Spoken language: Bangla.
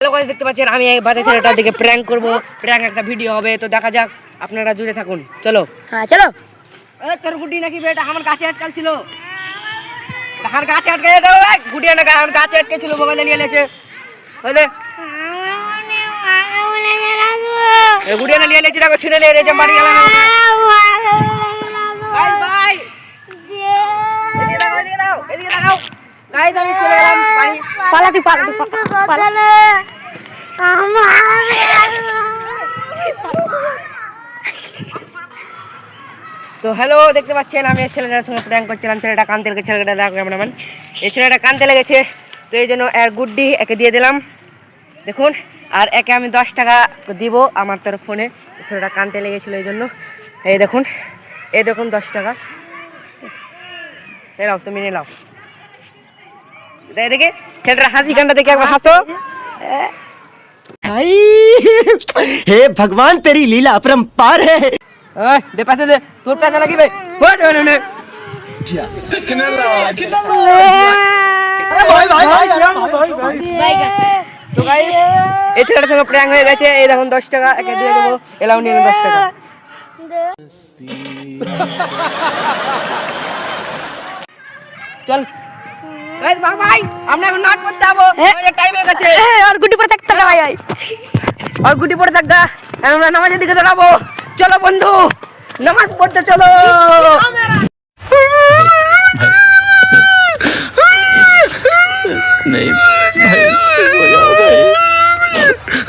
হ্যালো গাইস, দেখতে পাচ্ছেন আমি এই বাচ্চা ছেলেটার দিকে প্র্যাঙ্ক করব। প্র্যাঙ্ক একটা ভিডিও হবে, তো দেখা যাক, আপনারা জুড়ে থাকুন। চলো। হ্যাঁ চলো। এই তোর গুড্ডি নাকি বেটা আমার কাছে আটকাল ছিল, আমার কাছে আটকে দাও। এক গুড্ডি না আমার কাছে আটকে ছিল, মোবাইল নিয়ে এসেছে। বলে এই গুড্ডি না নিয়ে এসেছে, দেখো ছিঁড়ে নিয়ে এসেছে, বাড়ি গেলাম। ভাই ভাই এদিকে দাও, এদিকে দাও, এদিকে দাও। গাইস আমি চলে গেলাম বাড়ি। পালা তুই পালা পালা। তো হ্যালো, দেখতে পাচ্ছেন আমি এই ছেলেটার সঙ্গে প্র্যাঙ্ক করছিলাম। ছেলেটা কানতে লেগেছে, ছেলেটা দেখো ক্যামেরাম্যান, এই ছেলেটা কানতে লেগেছে, তো এই জন্য এর গুড্ডি একে দিয়ে দিলাম, দেখুন। আর একে আমি 10 টাকা দিব আমার তরফ ফোনে। ছেলেটা কানতে লেগেছিলো এই জন্য, এই দেখুন, এই দেখুন 10 টাকা। এই নাও, তুমি নিয়ে নাও। দেখে ছেলেটার হাসি কান্না দেখে একবার হাসো। हे भगवान तेरी लीला अपरंपार है। दे पैसे दे, তোর पैसा लगी भाई। তো গাইস এই ছেলেটার সঙ্গে প্র্যাঙ্ক হয়ে গেছে। এই দেখুন 10 টাকা একে দিয়ে দেবো, এলাও নিয়ে 10 টাকা। চল গাইস, ভাই আমরা এখন নাচ করতে যাবো, আমাদের টাইম হয়ে গেছে। আর গুটি পরে থাকতে ভাই ভাই, আর গুটি পড়ে থাকবা, আমরা নামাজের দিকে দাঁড়াবো। চলো বন্ধু, নামাজ পড়তে চলো। नहीं भाई